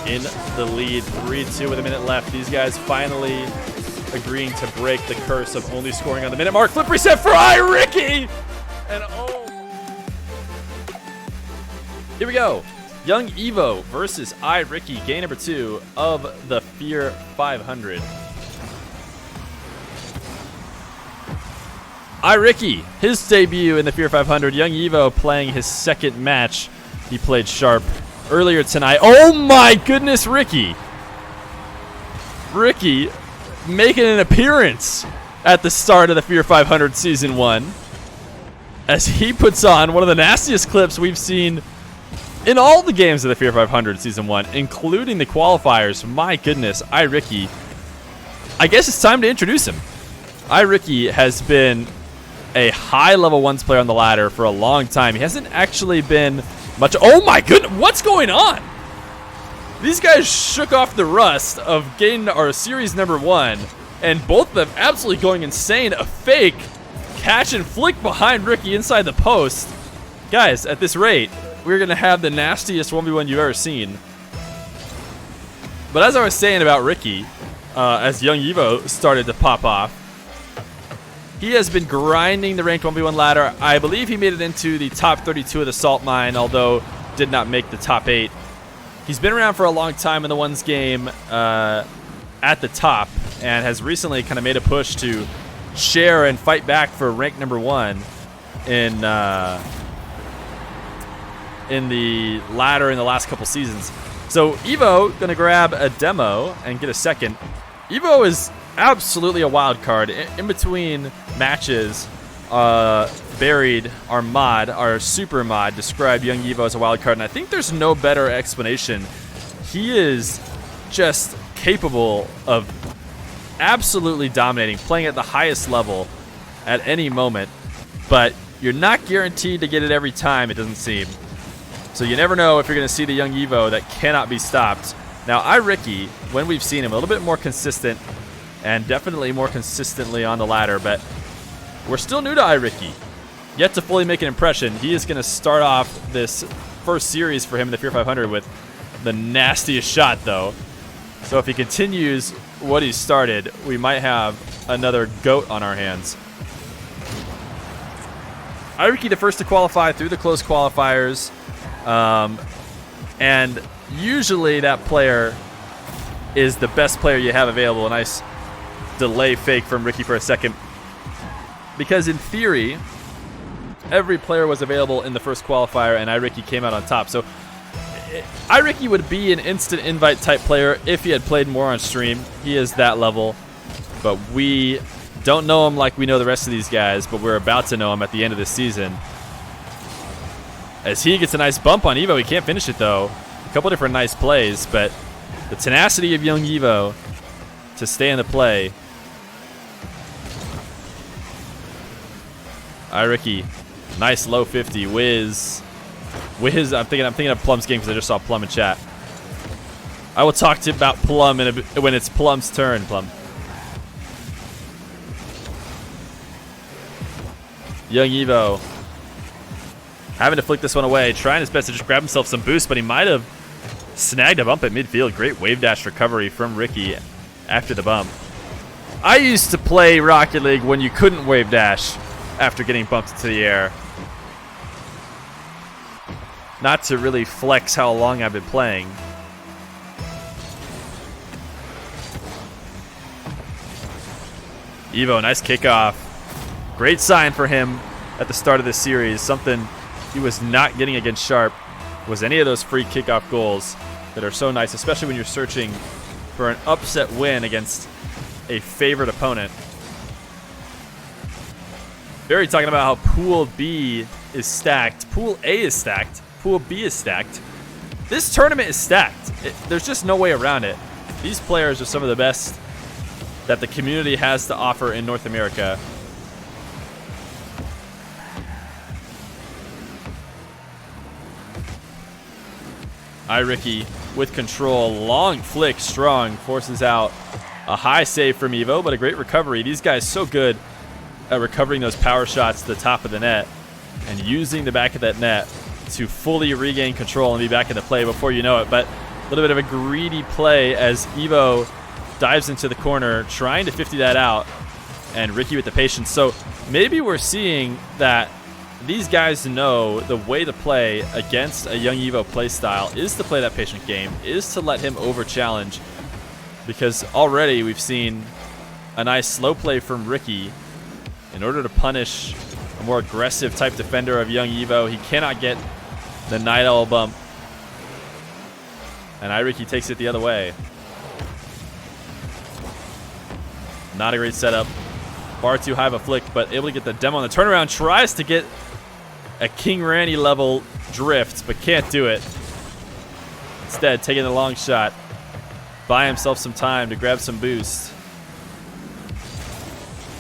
in the lead, 3-2 with a minute left. These guys finally agreeing to break the curse of only scoring on the minute mark. Flip reset for iRicky! And oh. Here we go. YungEvoh versus iRicky, game number 2 of the Feer 500. iRicky, his debut in the Feer 500. YungEvoh playing his second match. He played Sharp earlier tonight. Oh my goodness, Ricky. Ricky making an appearance at the start of the Feer 500 Season 1 as he puts on one of the nastiest clips we've seen in all the games of the Feer 500 Season 1, including the qualifiers. My goodness, iRicky. I guess it's time to introduce him. iRicky has been a high-level ones player on the ladder for a long time. He hasn't actually been much. Oh my goodness, what's going on? These guys shook off the rust of game or series number 1, and both of them absolutely going insane. A fake catch and flick behind Ricky inside the post. Guys, at this rate, we're going to have the nastiest 1v1 you've ever seen. But as I was saying about Ricky, as YungEvoh started to pop off, he has been grinding the ranked 1v1 ladder. I believe he made it into the top 32 of the Salt Mine, although did not make the top 8. He's been around for a long time in the ones game at the top, and has recently kind of made a push to share and fight back for rank number 1 in the ladder in the last couple seasons. So Evoh gonna grab a demo and get a second. Evoh is absolutely a wild card. In between matches, Buried, our mod, our super mod, described YungEvoh as a wild card, and I think there's no better explanation. He is just capable of absolutely dominating, playing at the highest level at any moment, but you're not guaranteed to get it every time, it doesn't seem. So you never know if you're going to see the YungEvoh that cannot be stopped. Now, iRicky, when we've seen him, a little bit more consistent, and definitely more consistently on the ladder, but we're still new to iRicky. Yet to fully make an impression. He is going to start off this first series for him in the Feer 500 with the nastiest shot, though. So if he continues what he started, we might have another GOAT on our hands. iRicky, the first to qualify through the close qualifiers. And usually that player is the best player you have available. A nice delay fake from Ricky for a second. Because in theory, every player was available in the first qualifier, and iRicky came out on top. So iRicky would be an instant invite type player if he had played more on stream. He is that level. But we don't know him like we know the rest of these guys, but we're about to know him at the end of this season. As he gets a nice bump on Evoh. He can't finish it, though. A couple different nice plays, but the tenacity of YungEvoh to stay in the play. iRicky, nice low 50. Wiz. I'm thinking of Plum's game because I just saw Plum in chat. I will talk to you about Plum when it's Plum's turn, Plum. YungEvoh having to flick this one away, trying his best to just grab himself some boost, but he might have snagged a bump at midfield. Great wave dash recovery from Ricky after the bump. I used to play Rocket League when you couldn't wave dash after getting bumped into the air. Not to really flex how long I've been playing. Evoh, nice kickoff. Great sign for him at the start of this series. Something he was not getting against Sharp was any of those free kickoff goals that are so nice, especially when you're searching for an upset win against a favorite opponent. Barry talking about how Pool B is stacked. Pool A is stacked. Pool B is stacked. This tournament is stacked. There's just no way around it. These players are some of the best that the community has to offer in North America. iRicky with control. Long flick, strong. Forces out a high save from Evoh, but a great recovery. These guys so good at recovering those power shots to the top of the net and using the back of that net to fully regain control and be back in the play before you know it. But little bit of a greedy play as Evoh dives into the corner, trying to 50 that out, and Ricky with the patience. So maybe we're seeing that these guys know the way to play against a YungEvoh play style is to play that patient game, is to let him over challenge, because already we've seen a nice slow play from Ricky in order to punish a more aggressive type defender of YungEvoh. He cannot get the Night Owl bump, and iRicky takes it the other way. Not a great setup. Far too high of a flick, but able to get the demo on the turnaround. Tries to get a King Randy level drift, but can't do it. Instead, taking the long shot. Buy himself some time to grab some boost.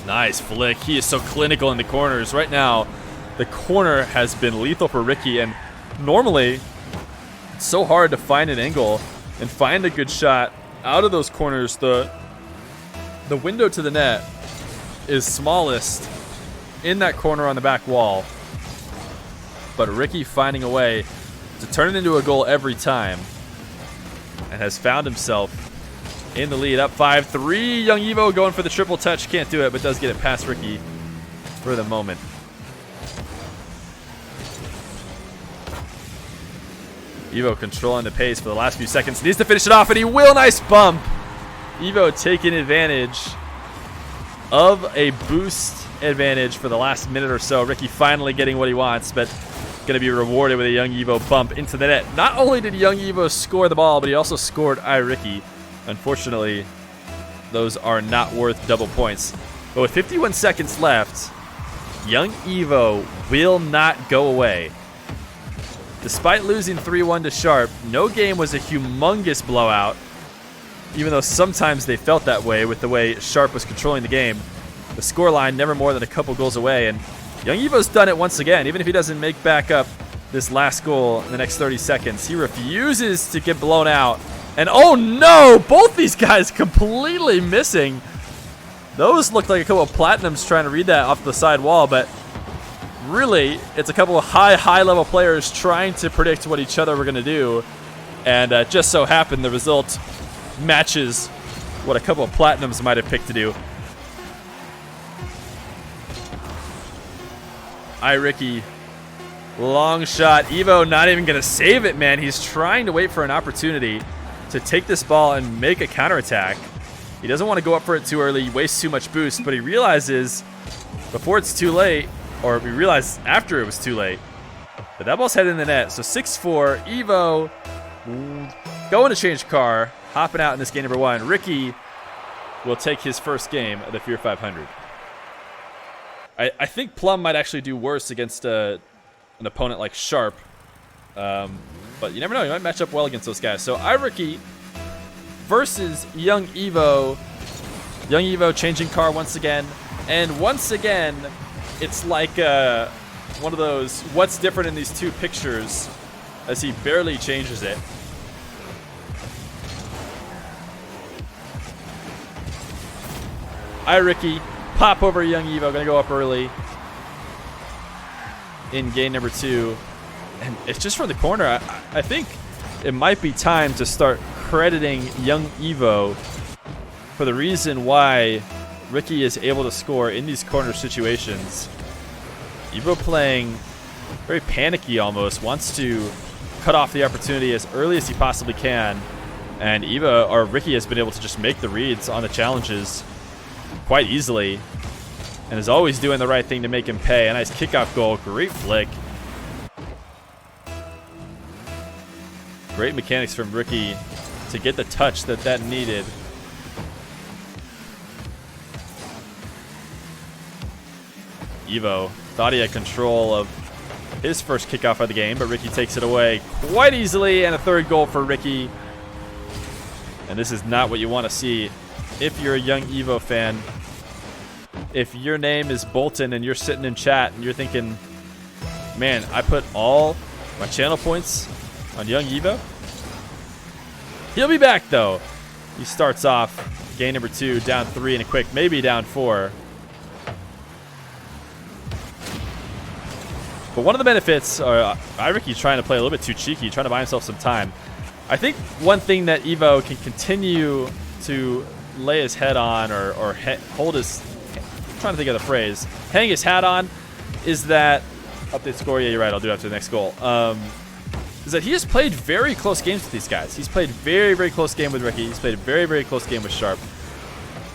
Nice flick. He is so clinical in the corners. Right now, the corner has been lethal for Ricky, and normally it's so hard to find an angle and find a good shot out of those corners. The window to the net is smallest in that corner on the back wall, but Ricky finding a way to turn it into a goal every time, and has found himself in the lead, up 5-3. YungEvoh going for the triple touch, can't do it, but does get it past Ricky for the moment. Evoh controlling the pace for the last few seconds, needs to finish it off, and he will. Nice bump. Evoh taking advantage of a boost advantage for the last minute or so. Ricky finally getting what he wants, but going to be rewarded with a YungEvoh bump into the net. Not only did YungEvoh score the ball, but he also scored iRicky. Unfortunately, those are not worth double points. But with 51 seconds left, YungEvoh will not go away. Despite losing 3-1 to Sharp, no game was a humongous blowout, even though sometimes they felt that way with the way Sharp was controlling the game. The scoreline never more than a couple goals away, and YungEvoh's done it once again. Even if he doesn't make back up this last goal in the next 30 seconds, he refuses to get blown out. And oh no, both these guys completely missing. Those looked like a couple of platinums trying to read that off the side wall, but really, it's a couple of high-level players trying to predict what each other were going to do, and just so happened the result matches what a couple of platinums might have picked to do. iRicky, long shot. Evoh not even going to save it, man. He's trying to wait for an opportunity to take this ball and make a counterattack. He doesn't want to go up for it too early, waste too much boost, but he realizes before it's too late, or we realized after it was too late, but that ball's headed in the net. So 6-4, Evoh going to change car, hopping out in this game number one. Ricky will take his first game of the Feer 500. I think Plum might actually do worse against an opponent like Sharp, but you never know. He might match up well against those guys. So iRicky versus YungEvoh. YungEvoh changing car once again, and once again, it's like one of those what's different in these two pictures, as he barely changes it. iRicky pop over YungEvoh, gonna go up early in game number two, and it's just from the corner. I think it might be time to start crediting YungEvoh for the reason why Ricky is able to score in these corner situations. Evoh playing very panicky almost, wants to cut off the opportunity as early as he possibly can, and Ricky has been able to just make the reads on the challenges quite easily, and is always doing the right thing to make him pay. A nice kickoff goal, great flick. Great mechanics from Ricky to get the touch that needed. Evoh thought he had control of his first kickoff of the game, but Ricky takes it away quite easily, and a third goal for Ricky. And this is not what you want to see if you're a YungEvoh fan. If your name is Bolton and you're sitting in chat and you're thinking, man, I put all my channel points on YungEvoh. He'll be back though. He starts off game number two down 3 in a quick, maybe down 4. But one of the benefits, iRicky's trying to play a little bit too cheeky, trying to buy himself some time. I think one thing that Evoh can continue to lay his head on or hold his, I'm trying to think of the phrase, hang his hat on, is that, update score, yeah, you're right, I'll do it after the next goal, is that he has played very close games with these guys. He's played very, very close game with Ricky. He's played a very, very close game with Sharp.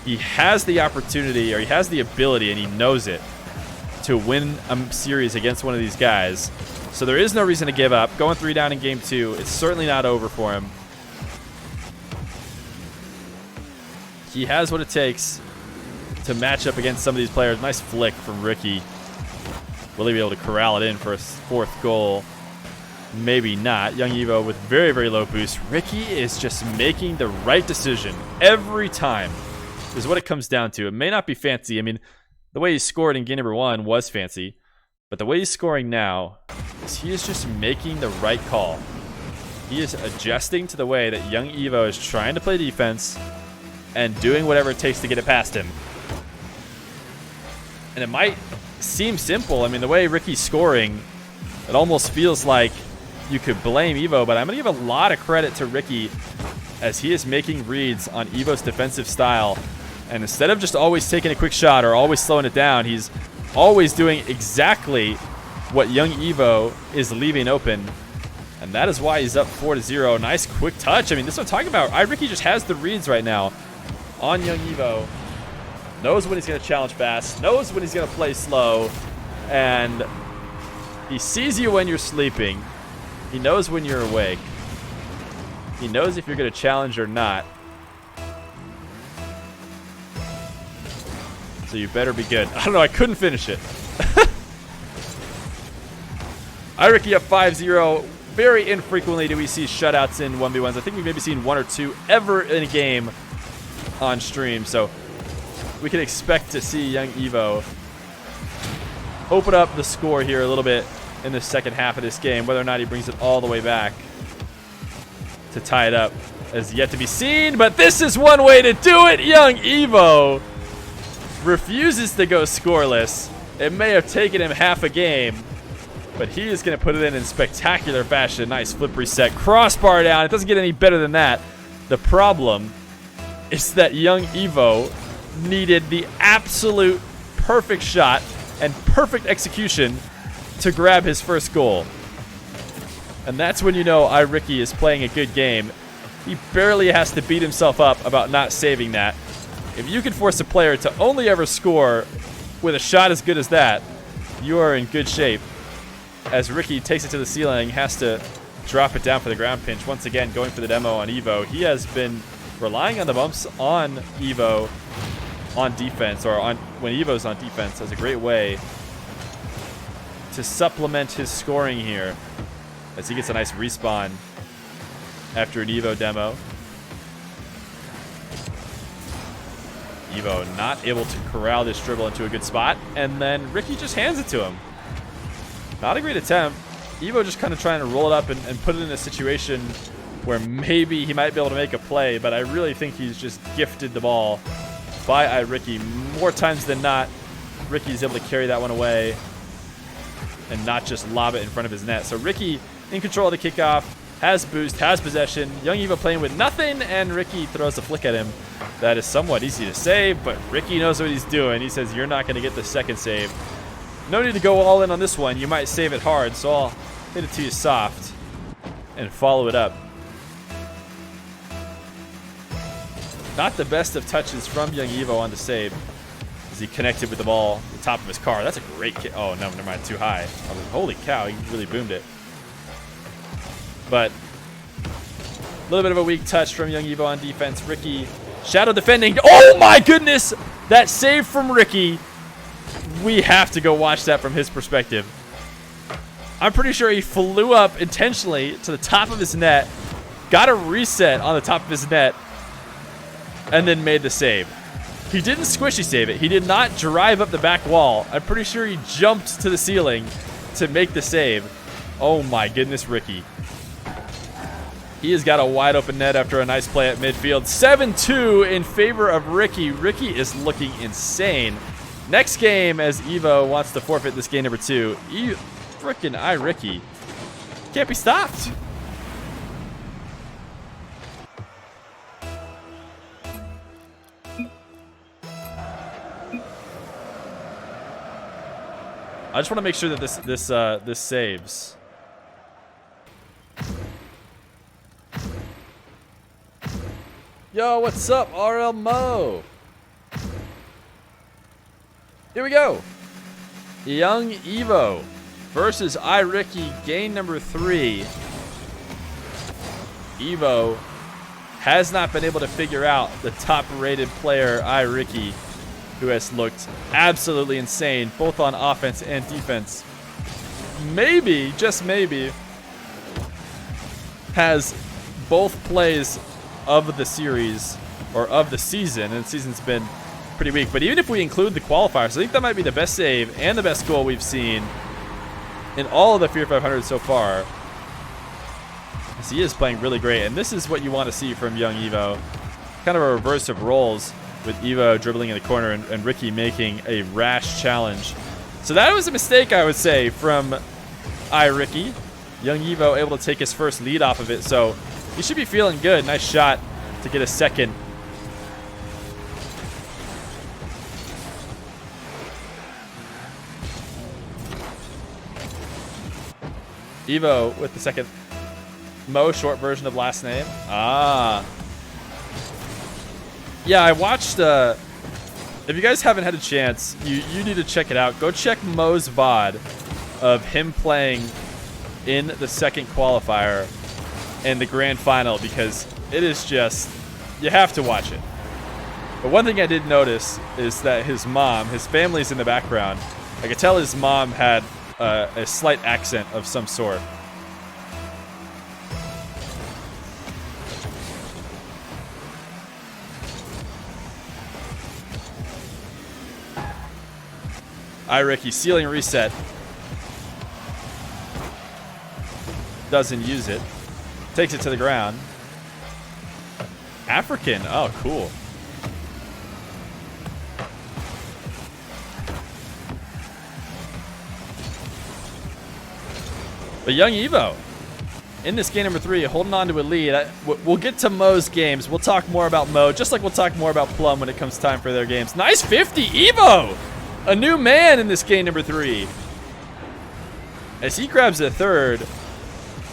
He has the opportunity, or he has the ability, and he knows it, to win a series against one of these guys. So there is no reason to give up. Going 3 down in game 2, it's certainly not over for him. He has what it takes to match up against some of these players. Nice flick from Ricky. Will he be able to corral it in for a 4th goal? Maybe not. YungEvoh with very, very low boost. Ricky is just making the right decision every time, is what it comes down to. It may not be fancy. I mean, the way he scored in game number 1 was fancy, but the way he's scoring now is he is just making the right call. He is adjusting to the way that YungEvoh is trying to play defense and doing whatever it takes to get it past him. And it might seem simple. I mean, the way Ricky's scoring, it almost feels like you could blame Evoh, but I'm going to give a lot of credit to Ricky as he is making reads on Evoh's defensive style. And instead of just always taking a quick shot or always slowing it down, he's always doing exactly what YungEvoh is leaving open. And that is why he's up 4-0. Nice quick touch. I mean, this is what I'm talking about. iRicky just has the reads right now on YungEvoh. Knows when he's going to challenge fast, knows when he's going to play slow, and he sees you when you're sleeping. He knows when you're awake. He knows if you're going to challenge or not. So you better be good. I don't know, I couldn't finish it. iRicky up 5-0. Very infrequently do we see shutouts in 1v1s. I think we've maybe seen 1 or 2 ever in a game on stream. So we can expect to see YungEvoh open up the score here a little bit in the second half of this game. Whether or not he brings it all the way back to tie it up is yet to be seen, but this is one way to do it. YungEvoh refuses to go scoreless. It may have taken him half a game, but he is going to put it in spectacular fashion. Nice flip reset, crossbar down. It doesn't get any better than that. The problem is that YungEvoh needed the absolute perfect shot and perfect execution to grab his first goal. And that's when you know iRicky is playing a good game. He barely has to beat himself up about not saving that. If you can force a player to only ever score with a shot as good as that, you are in good shape. As Ricky takes it to the ceiling, has to drop it down for the ground pinch. Once again, going for the demo on Evoh. He has been relying on the bumps on Evoh on defense, or on when Evoh's on defense, as a great way to supplement his scoring here, as he gets a nice respawn after an Evoh demo. Evoh not able to corral this dribble into a good spot, and then Ricky just hands it to him. Not a great attempt. Evoh just kind of trying to roll it up and put it in a situation where maybe he might be able to make a play, but I really think he's just gifted the ball by iRicky. More times than not, Ricky's able to carry that one away and not just lob it in front of his net. So Ricky in control of the kickoff, has boost, has possession. YungEvoh playing with nothing, and Ricky throws a flick at him. That is somewhat easy to save, but Ricky knows what he's doing. He says, you're not going to get the second save. No need to go all in on this one. You might save it hard, so I'll hit it to you soft and follow it up. Not the best of touches from YungEvoh on the save as he connected with the ball at the top of his car. That's a great kick. Oh, no, never mind. Too high. I was, holy cow, he really boomed it. But a little bit of a weak touch from YungEvoh on defense. Ricky shadow defending. Oh, my goodness. That save from Ricky. We have to go watch that from his perspective. I'm pretty sure he flew up intentionally to the top of his net, got a reset on the top of his net, and then made the save. He didn't squishy save it. He did not drive up the back wall. I'm pretty sure he jumped to the ceiling to make the save. Oh my goodness, Ricky. He has got a wide open net after a nice play at midfield. 7-2 in favor of Ricky. Ricky is looking insane. Next game, as Evoh wants to forfeit this game number 2. Frickin' iRicky can't be stopped. I just want to make sure that this saves. Yo, what's up, RL Mo? Here we go. YungEvoh versus iRicky, game number 3. Evoh has not been able to figure out the top-rated player, iRicky, who has looked absolutely insane, both on offense and defense. Maybe, just maybe, has both plays of the series, or of the season, and the season's been pretty weak. But even if we include the qualifiers, I think that might be the best save and the best goal we've seen in all of the Feer 500 so far. As he is playing really great, and this is what you want to see from YungEvoh. Kind of a reverse of roles, with Evoh dribbling in the corner and Ricky making a rash challenge. So that was a mistake, I would say, from iRicky. YungEvoh able to take his first lead off of it, so he should be feeling good. Nice shot to get a second. Evoh with the second. Mo, short version of last name. Ah. Yeah, I watched, if you guys haven't had a chance, you need to check it out. Go check Mo's VOD of him playing in the second qualifier and the grand final, because it is just, you have to watch it. But one thing I did notice is that his mom, his family's in the background. I could tell his mom had a slight accent of some sort. iRicky, ceiling reset. Doesn't use it. Takes it to the ground. African. Oh, cool. But YungEvoh in this game number 3, holding on to a lead. We'll get to Mo's games. We'll talk more about Mo, just like we'll talk more about Plum when it comes time for their games. Nice 50, Evoh! A new man in this game number 3. As he grabs a third,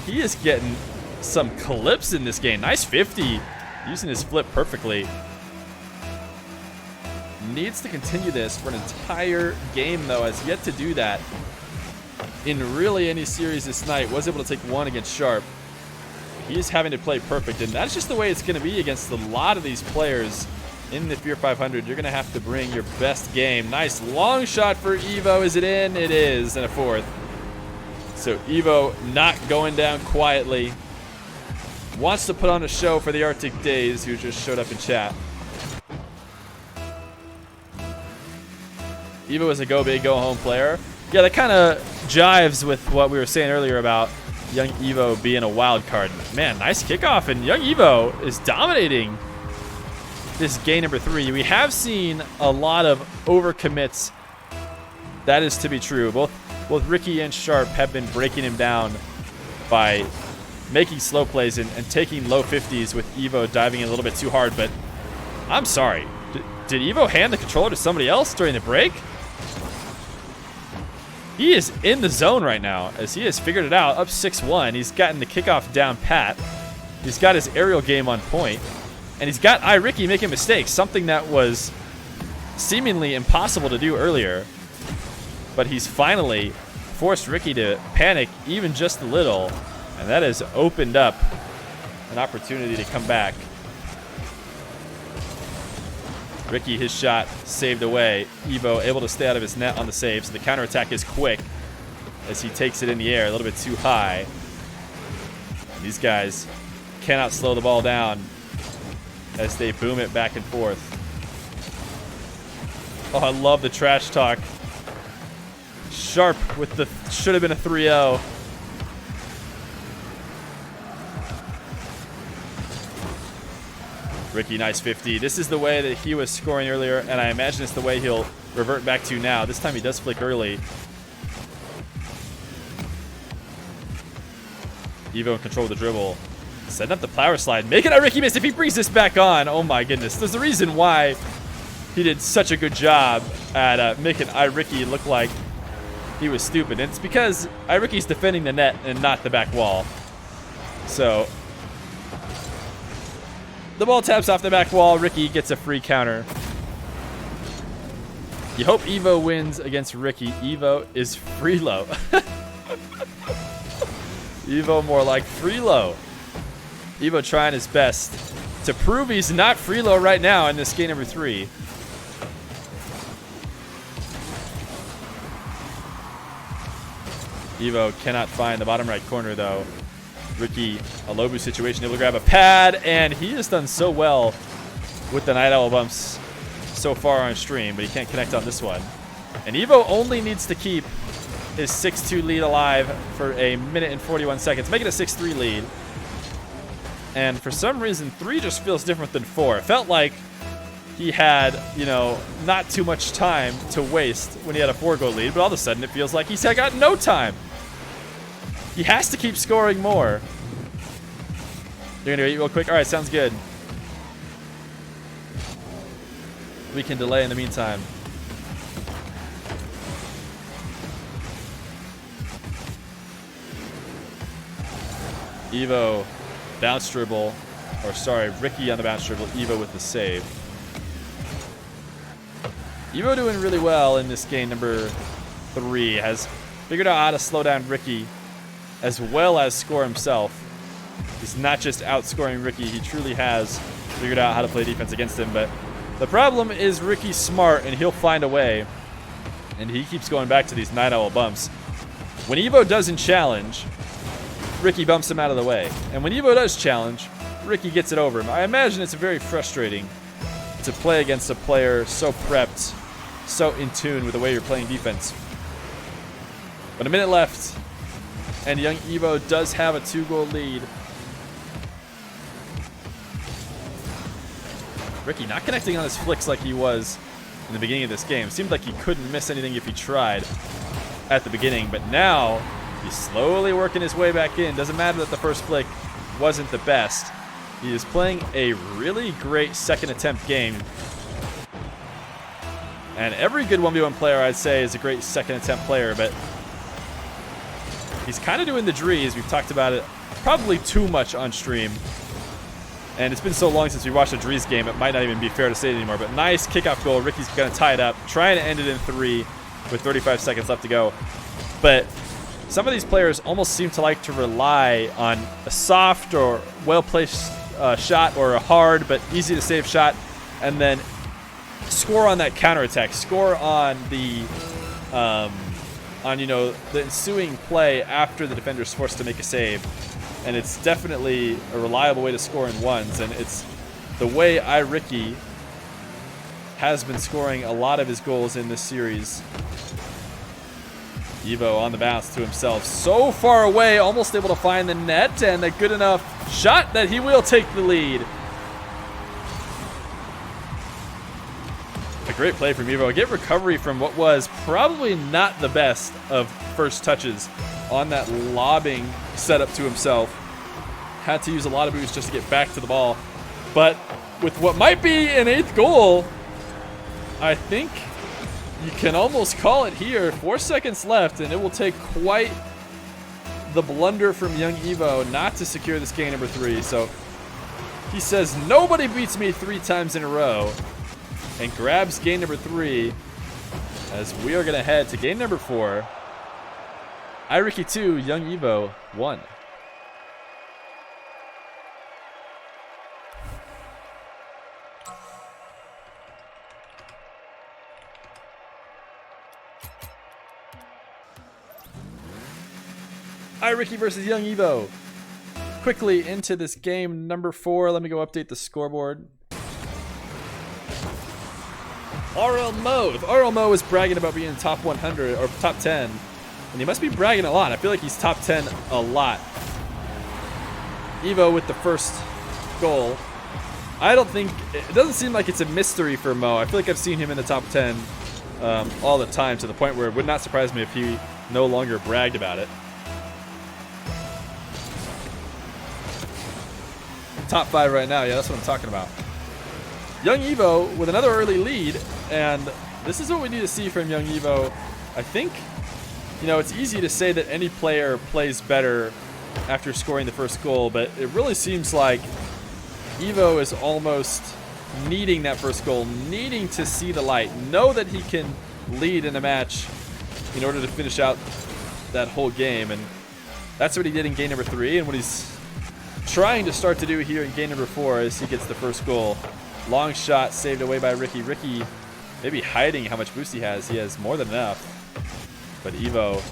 he is getting some clips in this game. Nice 50, using his flip perfectly. Needs to continue this for an entire game, though. Has yet to do that in really any series this night. Was able to take one against Sharp. He is having to play perfect, and that's just the way it's going to be against a lot of these players in the Feer 500. You're going to have to bring your best game. Nice long shot for Evoh. Is it in? It is, and a fourth. So Evoh not going down quietly. Wants to put on a show for the Arctic Days, who just showed up in chat. Evoh is a go big, go home player. Yeah, that kind of jives with what we were saying earlier about YungEvoh being a wild card. Man, nice kickoff, and YungEvoh is dominating this game number 3. We have seen a lot of overcommits. That is to be true. Both Ricky and Sharp have been breaking him down by making slow plays and taking low 50s, with Evoh diving in a little bit too hard. But I'm sorry. Did Evoh hand the controller to somebody else during the break? He is in the zone right now, as he has figured it out. Up 6-1. He's gotten the kickoff down pat. He's got his aerial game on point. And he's got iRicky making mistakes, something that was seemingly impossible to do earlier. But he's finally forced Ricky to panic even just a little, and that has opened up an opportunity to come back. Ricky, his shot saved away. Evoh able to stay out of his net on the save, so the counterattack is quick as he takes it in the air a little bit too high. These guys cannot slow the ball down as they boom it back and forth. Oh, I love the trash talk. Sharp with the should have been a 3-0. Ricky, nice 50. This is the way that he was scoring earlier, and I imagine it's the way he'll revert back to now. This time he does flick early. Evoh in control of the dribble. Setting up the power slide. Making iRicky miss. If he brings this back on, oh my goodness. There's a reason why he did such a good job at making iRicky look like he was stupid. And it's because iRicky's defending the net and not the back wall. So the ball taps off the back wall. Ricky gets a free counter. You hope Evoh wins against Ricky. Evoh is Freelo. Evoh more like Freelo. Evoh trying his best to prove he's not Freelo right now in this game number 3. Evoh cannot find the bottom right corner though. Ricky, a low boost situation, able to grab a pad, and he has done so well with the Night Owl bumps so far on stream, but he can't connect on this one. And Evoh only needs to keep his 6-2 lead alive for a minute and 41 seconds, make it a 6-3 lead. And for some reason, 3 just feels different than 4. It felt like he had, you know, not too much time to waste when he had a 4-goal lead, but all of a sudden it feels like he's got no time. He has to keep scoring more. You're gonna eat real quick? All right, sounds good. We can delay in the meantime. Evoh bounce dribble, or sorry, Ricky on the bounce dribble, Evoh with the save. Evoh doing really well in this game number 3, has figured out how to slow down Ricky as well as score himself. He's not just outscoring Ricky, he truly has figured out how to play defense against him, but the problem is Ricky's smart and he'll find a way, and he keeps going back to these Night Owl bumps. When Evoh doesn't challenge, Ricky bumps him out of the way, and when Evoh does challenge, Ricky gets it over him. I imagine it's very frustrating to play against a player so prepped, so in tune with the way you're playing defense. But a minute left, and YungEvoh does have a 2-goal lead. Ricky not connecting on his flicks like he was in the beginning of this game. Seemed like he couldn't miss anything if he tried at the beginning, but now he's slowly working his way back in. Doesn't matter that the first flick wasn't the best. He is playing a really great second attempt game. And every good 1v1 player, I'd say, is a great second attempt player, but he's kind of doing the Drees. We've talked about it probably too much on stream. And it's been so long since we watched a Drees game, it might not even be fair to say it anymore. But nice kickoff goal. Ricky's going to tie it up, trying to end it in 3 with 35 seconds left to go. But some of these players almost seem to like to rely on a soft or well-placed shot, or a hard but easy to save shot, and then score on that counterattack, score on the the ensuing play after the defender's forced to make a save. And it's definitely a reliable way to score in ones, and it's the way iRicky has been scoring a lot of his goals in this series. Evoh on the bounce to himself, so far away, almost able to find the net, and a good enough shot that he will take the lead. A great play from Evoh. Get recovery from what was probably not the best of first touches on that lobbing setup to himself. Had to use a lot of boost just to get back to the ball. But with what might be an 8th goal, I think you can almost call it here. 4 seconds left, and it will take quite the blunder from YungEvoh not to secure this game number 3. So he says, nobody beats me 3 times in a row, and grabs game number 3 as we are going to head to game number 4. iRicky 2, YungEvoh 1. iRicky versus YungEvoh. Quickly into this game number 4. Let me go update the scoreboard. RL Mo. If RL Mo is bragging about being top 100 or top 10, and he must be bragging a lot. I feel like he's top 10 a lot. Evoh with the first goal. I don't think, it doesn't seem like it's a mystery for Mo. I feel like I've seen him in the top 10 all the time, to the point where it would not surprise me if he no longer bragged about it. Top 5 right now, yeah, that's what I'm talking about. YungEvoh with another early lead, and this is what we need to see from YungEvoh. I think you know, it's easy to say that any player plays better after scoring the first goal, but it really seems like Evoh is almost needing that first goal, needing to see the light, know that he can lead in a match in order to finish out that whole game. And that's what he did in game number 3, and what he's trying to start to do here in game number 4 as he gets the first goal. Long shot saved away by Ricky. Ricky maybe hiding how much boost he has. He has more than enough. But Evoh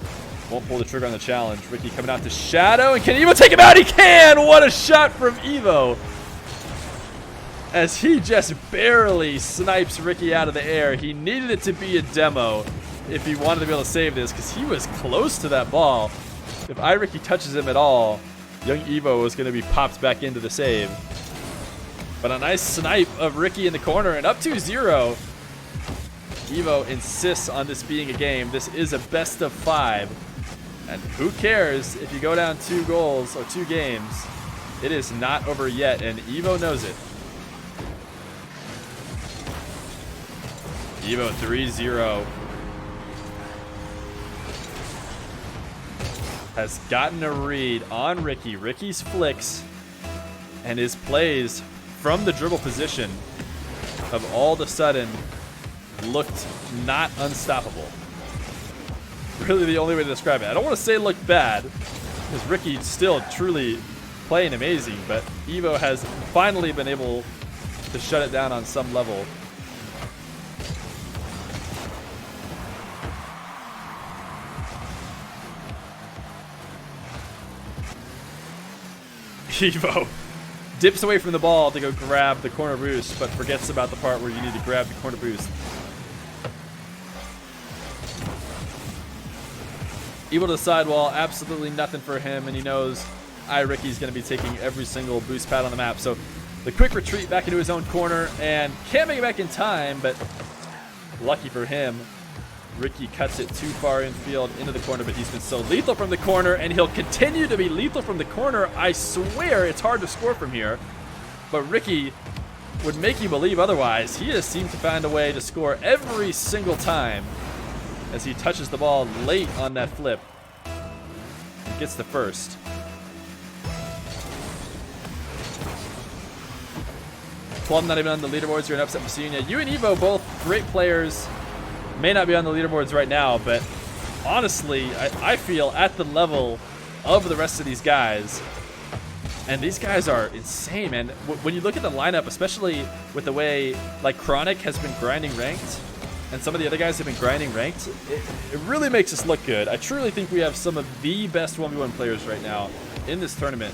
won't pull the trigger on the challenge. Ricky coming out to Shadow, and can Evoh take him out? He can! What a shot from Evoh! As he just barely snipes Ricky out of the air. He needed it to be a demo if he wanted to be able to save this, because he was close to that ball. If iRicky touches him at all, YungEvoh is going to be popped back into the save. But a nice snipe of Ricky in the corner, and up 2-0. Evoh insists on this being a game. This is a best of 5. And who cares if you go down 2 goals or 2 games? It is not over yet, and Evoh knows it. Evoh 3-0. Has gotten a read on Ricky. Ricky's flicks and his plays from the dribble position have all of a sudden looked not unstoppable. Really the only way to describe it. I don't want to say looked bad, because Ricky's still truly playing amazing, but Evoh has finally been able to shut it down on some level. Evoh dips away from the ball to go grab the corner boost, but forgets about the part where you need to grab the corner boost. Evoh to the sidewall, absolutely nothing for him, and he knows iRicky's going to be taking every single boost pad on the map. So the quick retreat back into his own corner, and can't make it back in time, but lucky for him, Ricky cuts it too far infield into the corner, but he's been so lethal from the corner, and he'll continue to be lethal from the corner. I swear it's hard to score from here, but Ricky would make you believe otherwise. He has seemed to find a way to score every single time as he touches the ball late on that flip and gets the first. Plum not even on the leaderboards. You're an upset machine. You and Evoh, both great players. May not be on the leaderboards right now, but honestly, I feel at the level of the rest of these guys. And these guys are insane, man. When you look at the lineup, especially with the way like Chronic has been grinding ranked, and some of the other guys have been grinding ranked, it really makes us look good. I truly think we have some of the best 1v1 players right now in this tournament.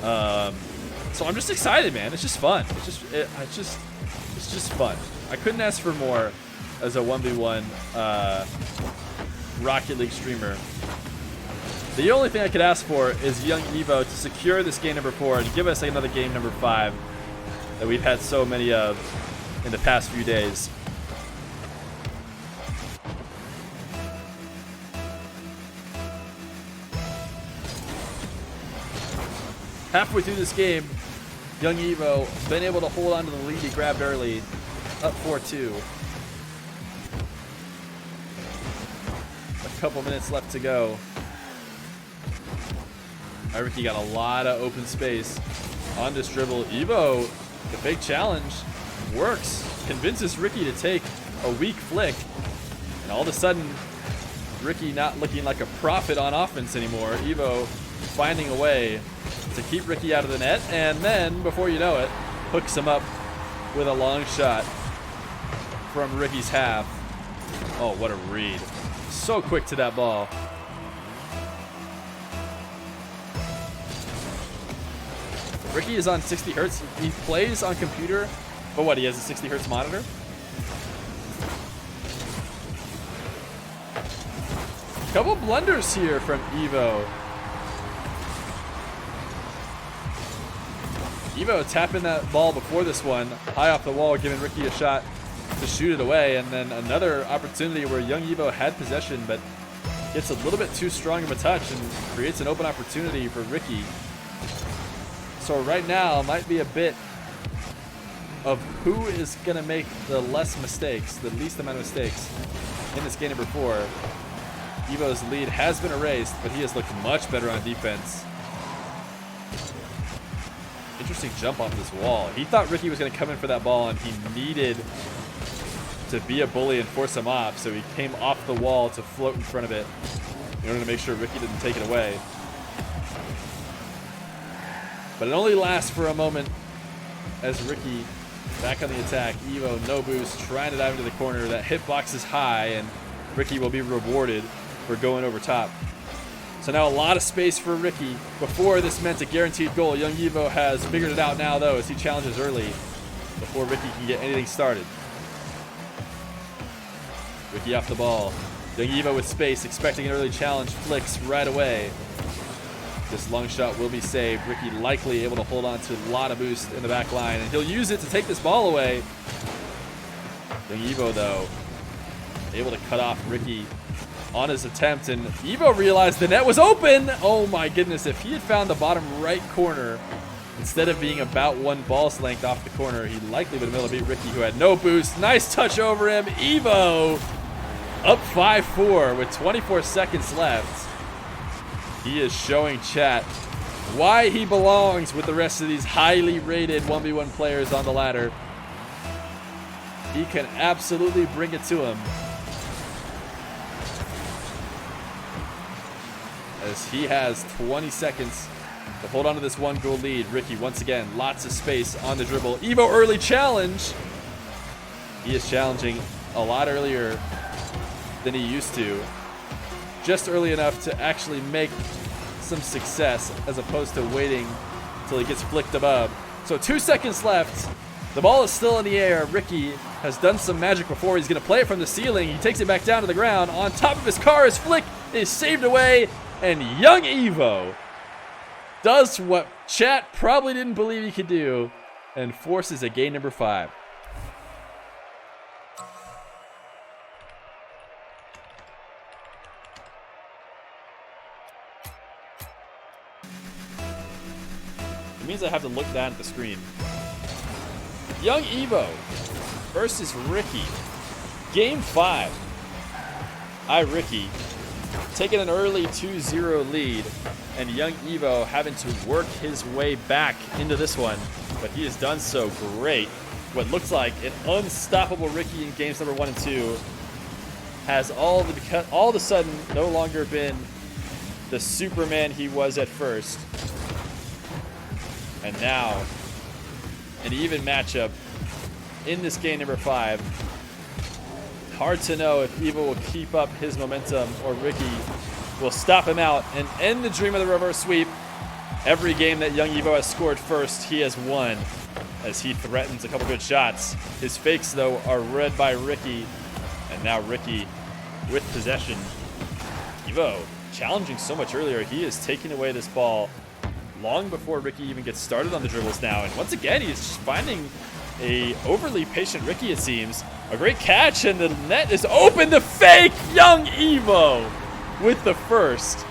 So I'm just excited, man. It's just fun. It's just fun. I couldn't ask for more as a 1v1 Rocket League streamer. The only thing I could ask for is YungEvoh to secure this game number 4 and give us another game number 5 that we've had so many of in the past few days. Halfway through this game, YungEvoh been able to hold on to the lead he grabbed early, up 4-2. A couple minutes left to go. iRicky got a lot of open space on this dribble. Evoh, the big challenge, works, convinces Ricky to take a weak flick, and all of a sudden, Ricky not looking like a prophet on offense anymore. Evoh finding a way to keep Ricky out of the net, and then, before you know it, hooks him up with a long shot from Ricky's half. Oh, what a read. So quick to that ball. Ricky is on 60 hertz. He plays on computer, but what, he has a 60 hertz monitor? Couple blunders here from Evoh. Evoh tapping that ball before this one, high off the wall, giving Ricky a shot to shoot it away, and then another opportunity where YungEvoh had possession, but gets a little bit too strong of a touch and creates an open opportunity for Ricky. So right now might be a bit of who is going to make the least amount of mistakes in this game number 4. Evoh's lead has been erased, but he has looked much better on defense. Interesting jump off this wall. He thought Ricky was going to come in for that ball, and he needed to be a bully and force him off, so he came off the wall to float in front of it in order to make sure Ricky didn't take it away. But it only lasts for a moment as Ricky back on the attack. Evoh, no boost, trying to dive into the corner. That hitbox is high, and Ricky will be rewarded for going over top. So now a lot of space for Ricky. Before, this meant a guaranteed goal. YungEvoh has figured it out now, though, as he challenges early before Ricky can get anything started. Ricky off the ball. YungEvoh with space, expecting an early challenge. Flicks right away. This long shot will be saved. Ricky likely able to hold on to a lot of boost in the back line, and he'll use it to take this ball away. YungEvoh, though, able to cut off Ricky on his attempt, and Evoh realized the net was open. Oh my goodness, if he had found the bottom right corner instead of being about one ball's length off the corner, he likely would have been able to beat Ricky, who had no boost. Nice touch over him. Evoh up 5-4 with 24 seconds left. He is showing chat why he belongs with the rest of these highly rated 1v1 players on the ladder. He can absolutely bring it to him, as he has 20 seconds to hold on to this 1-goal lead. Ricky, once again, lots of space on the dribble. Evoh early challenge. He is challenging a lot earlier than he used to. Just early enough to actually make some success, as opposed to waiting until he gets flicked above. So 2 seconds left. The ball is still in the air. Ricky has done some magic before. He's going to play it from the ceiling. He takes it back down to the ground. On top of his car, his flick is saved away. And YungEvoh does what chat probably didn't believe he could do and forces a game number 5. It means I have to look down at the screen. YungEvoh versus Ricky. Game 5. iRicky taking an early 2-0 lead, and YungEvoh having to work his way back into this one, but he has done so great. What looks like an unstoppable Ricky in games number 1 and 2 has all of a sudden no longer been the Superman he was at first. And now, an even matchup in this game number 5. Hard to know if Evoh will keep up his momentum or Ricky will stop him out and end the dream of the reverse sweep. Every game that YungEvoh has scored first, he has won, as he threatens a couple good shots. His fakes, though, are read by Ricky, and now Ricky with possession. Evoh challenging so much earlier. He is taking away this ball long before Ricky even gets started on the dribbles now. And once again, he's just finding a overly patient Ricky, it seems. A great catch, and the net is open. The fake, YungEvoh with the first.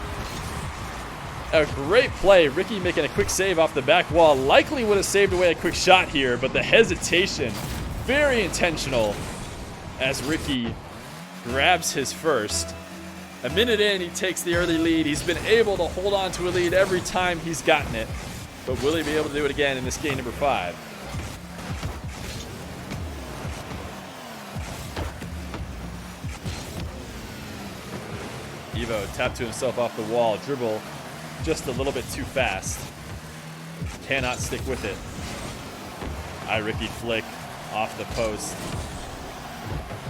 A great play. Ricky making a quick save off the back wall. Likely would have saved away a quick shot here, but the hesitation, very intentional, as Ricky grabs his first. A minute in, he takes the early lead. He's been able to hold on to a lead every time he's gotten it. But will he be able to do it again in this game number 5? Evoh tapped to himself off the wall. Dribble just a little bit too fast. Cannot stick with it. iRicky flick off the post.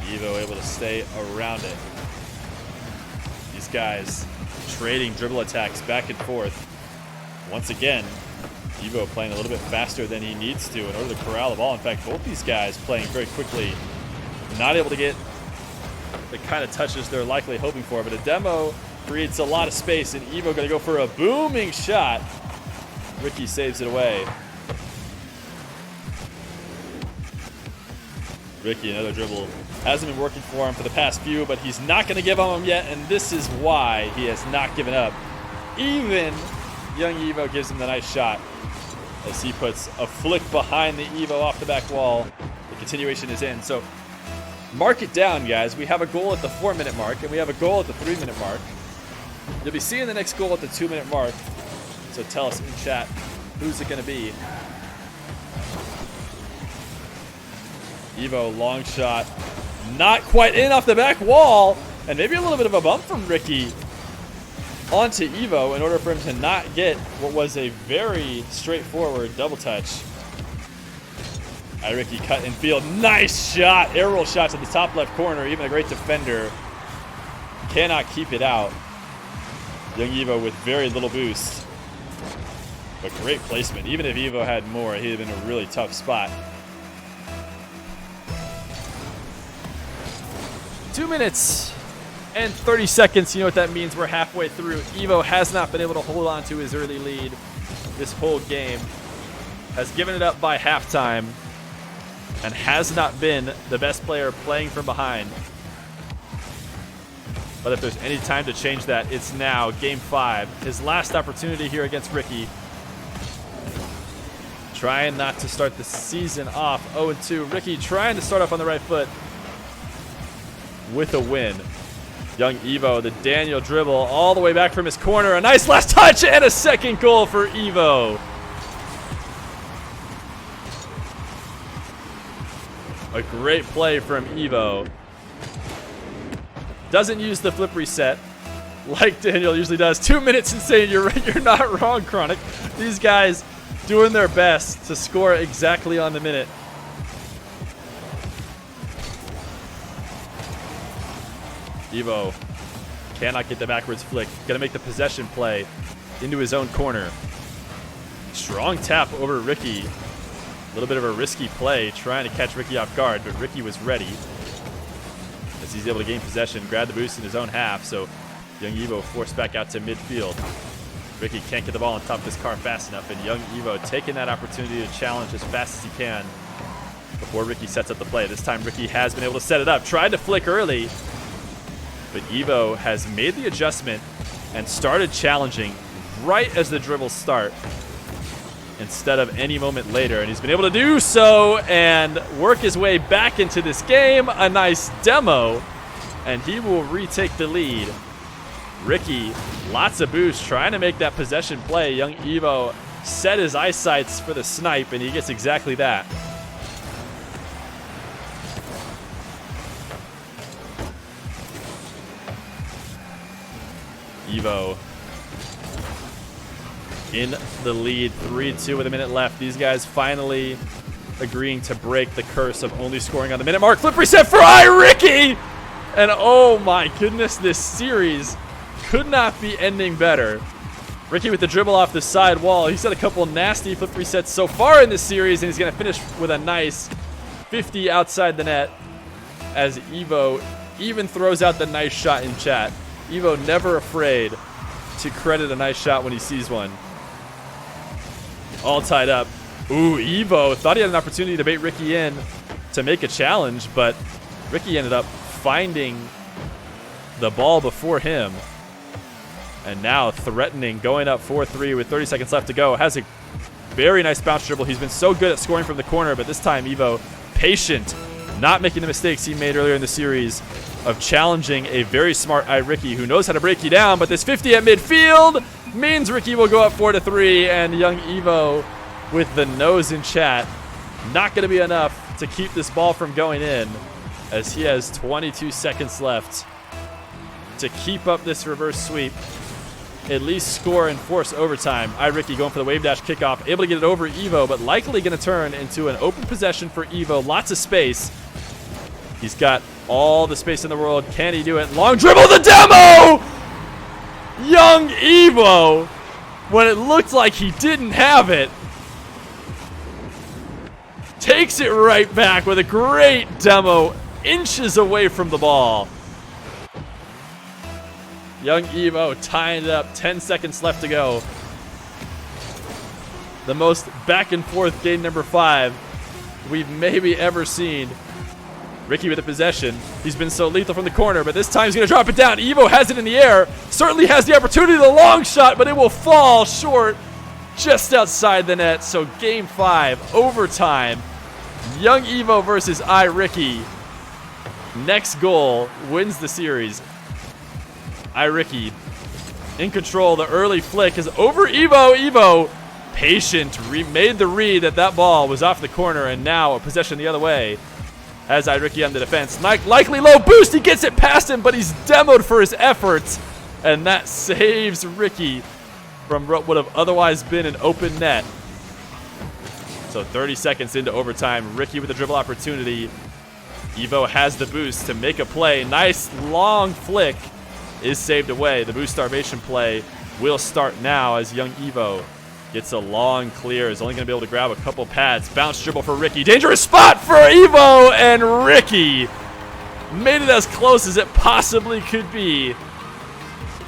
Evoh able to stay around it. These guys trading dribble attacks back and forth. Once again, Evoh playing a little bit faster than he needs to in order to corral the ball. In fact, both these guys playing very quickly. Not able to get the kind of touches they're likely hoping for, but a demo creates a lot of space, and Evoh going to go for a booming shot. Ricky saves it away. Ricky, another dribble. Hasn't been working for him for the past few, but he's not going to give on him yet, and this is why he has not given up. Even YungEvoh gives him the nice shot as he puts a flick behind the Evoh off the back wall. The continuation is in. So Mark it down, guys. We have a goal at the 4-minute mark, and we have a goal at the 3-minute mark. You'll be seeing the next goal at the 2-minute mark. So tell us in chat, who's it going to be? Evoh, long shot. Not quite in off the back wall. And maybe a little bit of a bump from Ricky onto Evoh in order for him to not get what was a very straightforward double touch. iRicky cut in field. Nice shot. Air roll shot to the top left corner. Even a great defender cannot keep it out. YungEvoh with very little boost. But great placement. Even if Evoh had more, he'd have been in a really tough spot. 2 minutes and 30 seconds. You know what that means. We're halfway through. Evoh has not been able to hold on to his early lead this whole game. Has given it up by halftime. And has not been the best player playing from behind. But if there's any time to change that, it's now. Game 5. His last opportunity here against Ricky. Trying not to start the season off 0-2. Ricky trying to start off on the right foot with a win. YungEvoh, the Daniel dribble all the way back from his corner. A nice last touch and a second goal for Evoh. A great play from Evoh. Doesn't use the flip reset like Daniel usually does. 2 minutes insane. You're not wrong, Chronic. These guys doing their best to score exactly on the minute. Evoh cannot get the backwards flick. Gonna make the possession play into his own corner. Strong tap over Ricky. A little bit of a risky play trying to catch Ricky off guard, but Ricky was ready as he's able to gain possession, grab the boost in his own half. So YungEvoh forced back out to midfield. Ricky can't get the ball on top of his car fast enough, and YungEvoh taking that opportunity to challenge as fast as he can before Ricky sets up the play. This time Ricky has been able to set it up. Tried to flick early, but Evoh has made the adjustment and started challenging right as the dribbles start instead of any moment later. And he's been able to do so and work his way back into this game. A nice demo, and he will retake the lead. Ricky, lots of boost, trying to make that possession play. YungEvoh set his eyesights for the snipe, and he gets exactly that. Evoh in the lead, 3-2 with a minute left. These guys finally agreeing to break the curse of only scoring on the minute mark. Flip reset for iRicky! And oh my goodness, this series could not be ending better. Ricky with the dribble off the side wall. He's had a couple nasty flip resets so far in this series, and he's going to finish with a nice 50 outside the net as Evoh even throws out the nice shot in chat. Evoh never afraid to credit a nice shot when he sees one. All tied up. Ooh, Evoh thought he had an opportunity to bait Ricky in to make a challenge, but Ricky ended up finding the ball before him. And now threatening, going up 4-3 with 30 seconds left to go. Has a very nice bounce dribble. He's been so good at scoring from the corner, but this time Evoh patient, not making the mistakes he made earlier in the series of challenging a very smart iRicky who knows how to break you down. But this 50 at midfield means Ricky will go up 4-3, and YungEvoh with the nose in chat. Not going to be enough to keep this ball from going in, as he has 22 seconds left to keep up this reverse sweep, at least score and force overtime. iRicky going for the wave dash kickoff, able to get it over Evoh, but likely going to turn into an open possession for Evoh. Lots of space. He's got all the space in the world. Can he do it? Long dribble, the demo! YungEvoh, when it looked like he didn't have it, takes it right back with a great demo, inches away from the ball. YungEvoh tying it up, 10 seconds left to go. The most back and forth game number 5 we've maybe ever seen. Ricky with the possession. He's been so lethal from the corner, but this time he's going to drop it down. Evoh has it in the air. Certainly has the opportunity, the long shot, but it will fall short just outside the net. So game 5, overtime. YungEvoh versus iRicky. Next goal wins the series. iRicky in control. The early flick is over Evoh. Evoh, patient, made the read that ball was off the corner, and now a possession the other way. As iRicky on the defense. Likely low boost. He gets it past him, but he's demoed for his efforts. And that saves Ricky from what would have otherwise been an open net. So 30 seconds into overtime, Ricky with a dribble opportunity. Evoh has the boost to make a play. Nice long flick is saved away. The boost starvation play will start now as YungEvoh gets a long clear. Is only going to be able to grab a couple pads. Bounce dribble for Ricky. Dangerous spot for Evoh, and Ricky made it as close as it possibly could be.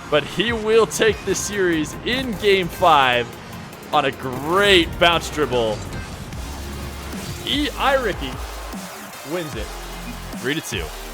But he will take this series in Game 5 on a great bounce dribble. iRicky wins it 3-2.